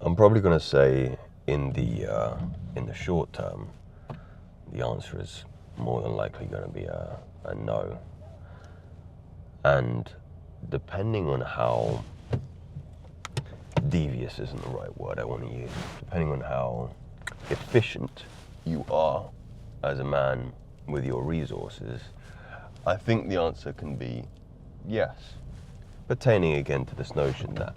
I'm probably going to say in the short term, the answer is more than likely going to be a no. And depending on how devious isn't the right word I want to use, depending on how efficient you are as a man with your resources, I think the answer can be yes. Pertaining again to this notion that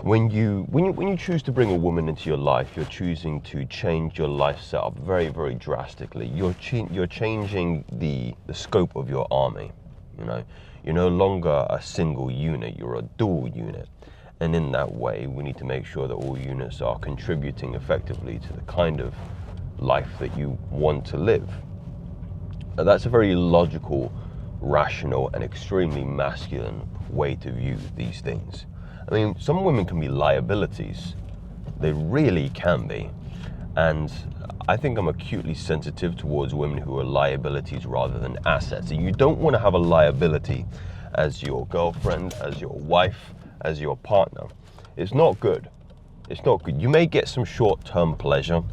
when you choose to bring a woman into your life, you're choosing to change your life setup very, very drastically. You're changing the scope of your army. You know, you're no longer a single unit, you're a dual unit. And in that way, we need to make sure that all units are contributing effectively to the kind of life that you want to live. And that's a very logical, rational, and extremely masculine way to view these things. I mean, some women can be liabilities. They really can be. And I think I'm acutely sensitive towards women who are liabilities rather than assets. And you don't want to have a liability as your girlfriend, as your wife, as your partner. It's not good. It's not good. You may get some short-term pleasure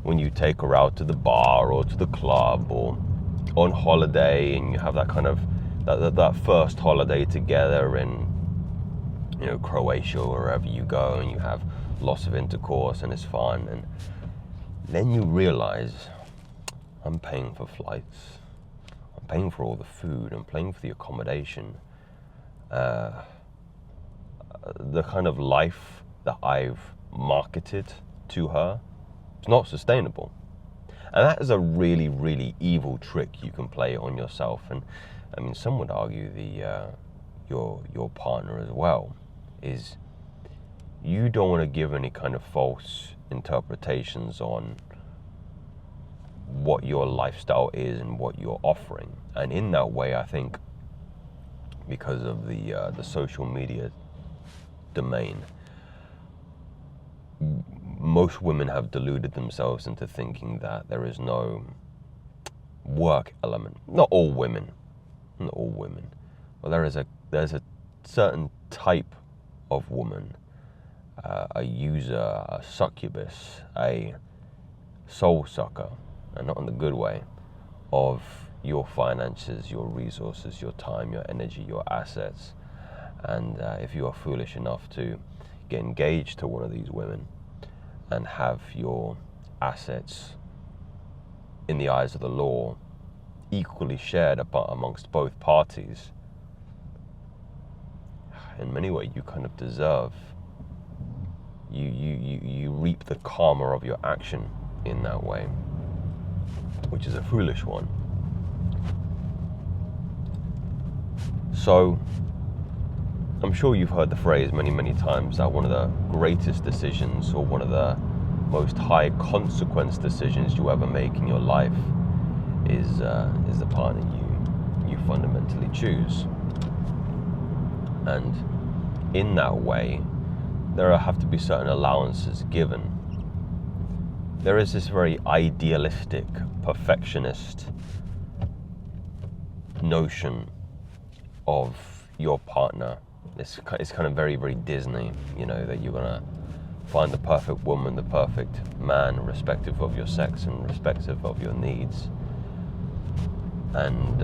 when you take her out to the bar or to the club or on holiday, and you have that kind of that first holiday together in, you know, Croatia or wherever you go, and you have lots of intercourse and it's fun, and then you realize I'm paying for flights, I'm paying for all the food, I'm paying for the accommodation. The kind of life that I've marketed to her is not sustainable. And that is a really, really evil trick you can play on yourself. And I mean, some would argue your partner as well, is you don't want to give any kind of false interpretations on what your lifestyle is and what you're offering. And in that way, I think, because of the social media domain, most women have deluded themselves into thinking that there is no work element. Not all women, but there's a certain type of woman, a user, a succubus, a soul sucker, and not in the good way, of your finances, your resources, your time, your energy, your assets. And if you are foolish enough to get engaged to one of these women and have your assets, in the eyes of the law, equally shared amongst both parties, in many ways you kind of deserve, you reap the karma of your action in that way, which is a foolish one. So I'm sure you've heard the phrase many, many times that one of the greatest decisions, or one of the most high consequence decisions you ever make in your life is the partner you fundamentally choose. And in that way, there have to be certain allowances given. There is this very idealistic, perfectionist notion of your partner. It's kind of very, very Disney, you know, that you're gonna find the perfect woman, the perfect man, irrespective of your sex and irrespective of your needs, and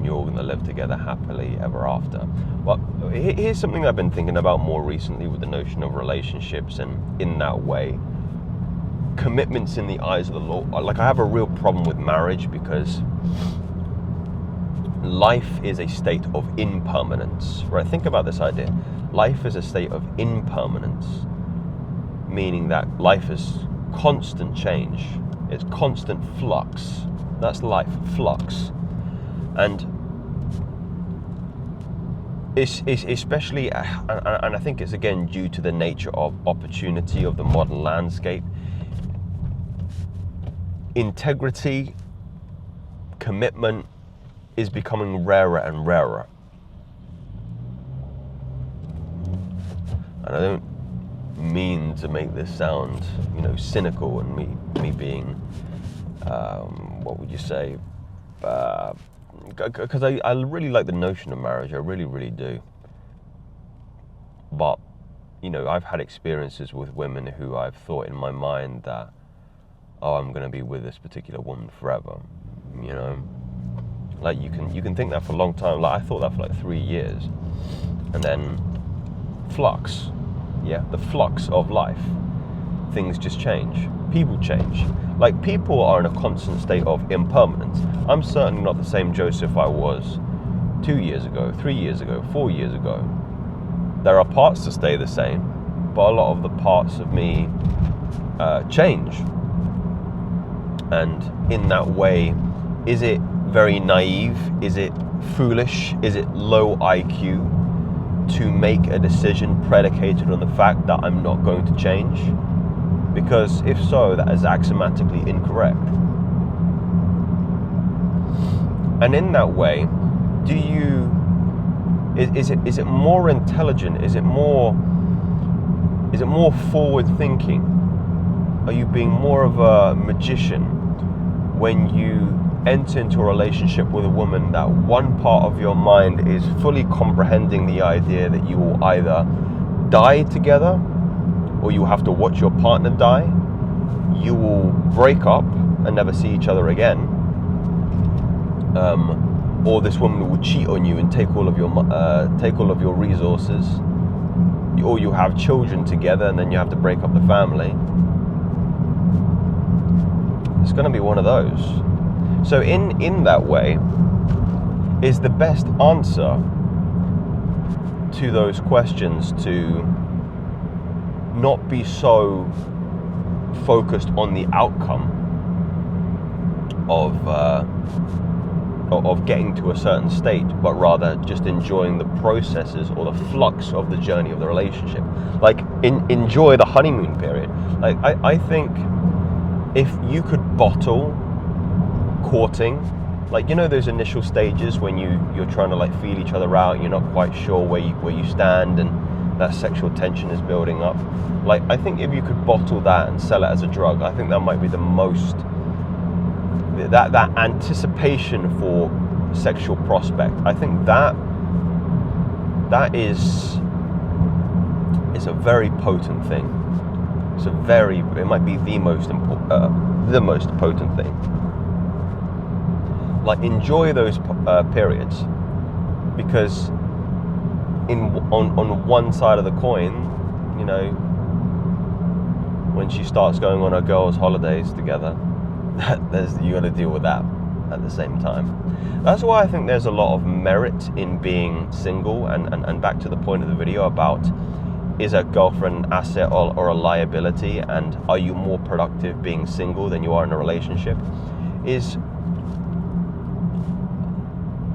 you're all gonna live together happily ever after. But here's something I've been thinking about more recently with the notion of relationships, and in that way, commitments in the eyes of the law. Like, I have a real problem with marriage because life is a state of impermanence, right? Think about this idea. Life is a state of impermanence, meaning that life is constant change. It's constant flux. That's life, flux. And it's especially, and I think it's again due to the nature of opportunity of the modern landscape, integrity, commitment is becoming rarer and rarer. And I don't mean to make this sound, you know, cynical, and me being, what would you say? Because I really like the notion of marriage. I really, really do. But I've had experiences with women who I've thought in my mind that, oh, I'm going to be with this particular woman forever. Like you can think that for a long time. Like I thought that for like 3 years, and then flux, the flux of life. Things just change. People change. Like people are in a constant state of impermanence. I'm certainly not the same Joseph I was 2 years ago, 3 years ago, 4 years ago. There are parts to stay the same, but a lot of the parts of me change. And in that way, is it very naive? Is it foolish? Is it low IQ to make a decision predicated on the fact that I'm not going to change? Because if so, that is axiomatically incorrect. And in that way, is it more intelligent? Is it more forward thinking? Are you being more of a magician when you enter into a relationship with a woman that one part of your mind is fully comprehending the idea that you will either die together or you have to watch your partner die, you will break up and never see each other again, or this woman will cheat on you and take all of your resources, or you have children together and then you have to break up the family. It's going to be one of those. So in that way, is the best answer to those questions to not be so focused on the outcome of getting to a certain state, but rather just enjoying the processes or the flux of the journey of the relationship. Like enjoy the honeymoon period. Like I think if you could bottle courting, like those initial stages when you're trying to like feel each other out, you're not quite sure where you stand, and that sexual tension is building up. Like I think if you could bottle that and sell it as a drug, I think that might be the most, that anticipation for sexual prospect. I think that is a very potent thing. It might be the most potent thing. Like enjoy those periods, because on one side of the coin, when she starts going on her girls' holidays together, you got to deal with that at the same time. That's why I think there's a lot of merit in being single, and back to the point of the video about, is a girlfriend an asset or a liability, and are you more productive being single than you are in a relationship?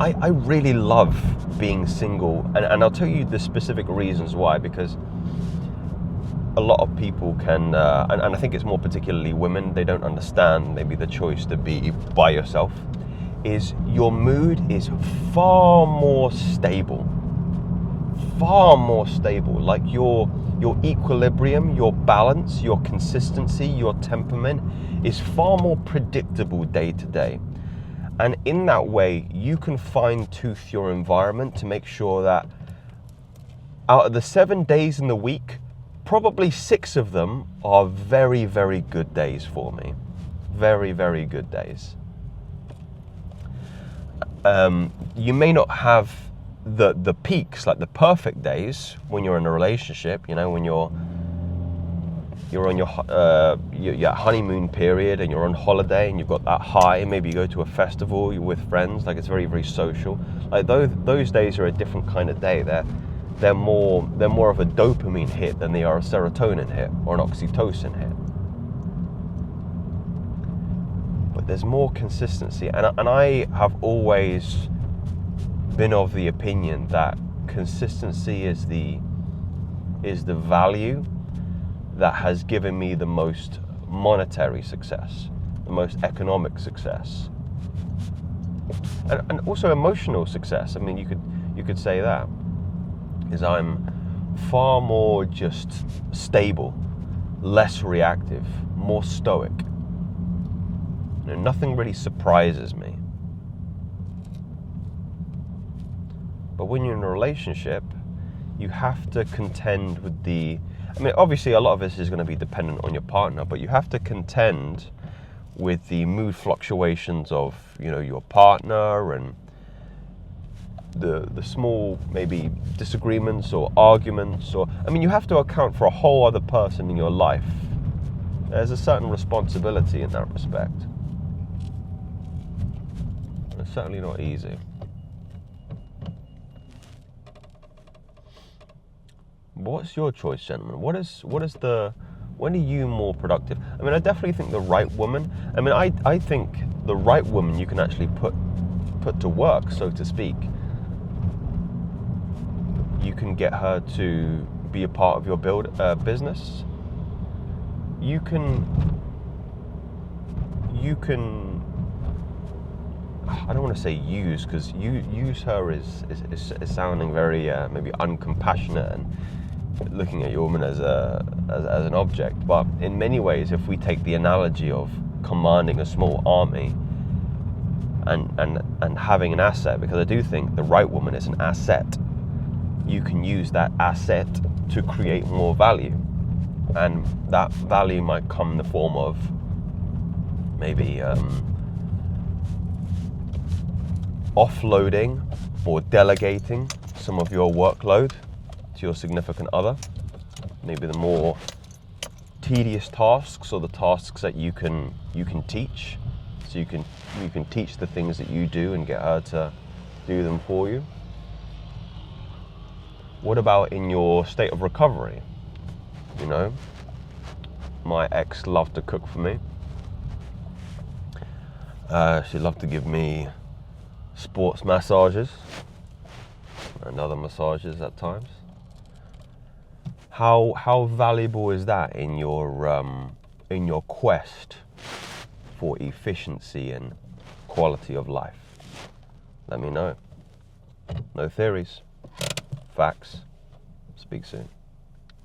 I really love being single, and I'll tell you the specific reasons why, because a lot of people can, and I think it's more particularly women, they don't understand maybe the choice to be by yourself, is your mood is far more stable. Like your equilibrium, your balance, your consistency, your temperament is far more predictable day to day. And in that way, you can fine-tooth your environment to make sure that out of the 7 days in the week, probably 6 of them are very, very good days for me. Very, very good days. You may not have the peaks, like the perfect days when you're in a relationship, when you're on your honeymoon period and you're on holiday and you've got that high. Maybe you go to a festival, you're with friends, like it's very, very social. Like those days are a different kind of day. They're more of a dopamine hit than they are a serotonin hit or an oxytocin hit. But there's more consistency, and I have always been of the opinion that consistency is the value that has given me the most monetary success, the most economic success, and also emotional success. I mean, you could say that, is I'm far more just stable, less reactive, more stoic. Nothing really surprises me. But when you're in a relationship, you have to contend with obviously a lot of this is going to be dependent on your partner, but you have to contend with the mood fluctuations of, your partner, and the small maybe disagreements or arguments, or you have to account for a whole other person in your life. There's a certain responsibility in that respect. It's certainly not easy. What's your choice, gentlemen? When are you more productive? I definitely think the right woman. I think the right woman you can actually put to work, so to speak. You can get her to be a part of your business. You can. I don't want to say use, because use her is sounding very maybe uncompassionate and looking at your woman as an object. But in many ways, if we take the analogy of commanding a small army and having an asset, because I do think the right woman is an asset, you can use that asset to create more value, and that value might come in the form of maybe offloading or delegating some of your workload to your significant other. Maybe the more tedious tasks, or the tasks that you can teach. So you can teach the things that you do and get her to do them for you. What about in your state of recovery? My ex loved to cook for me. She loved to give me sports massages and other massages at times. How valuable is that in your quest for efficiency and quality of life? Let me know. No theories, facts. Speak soon.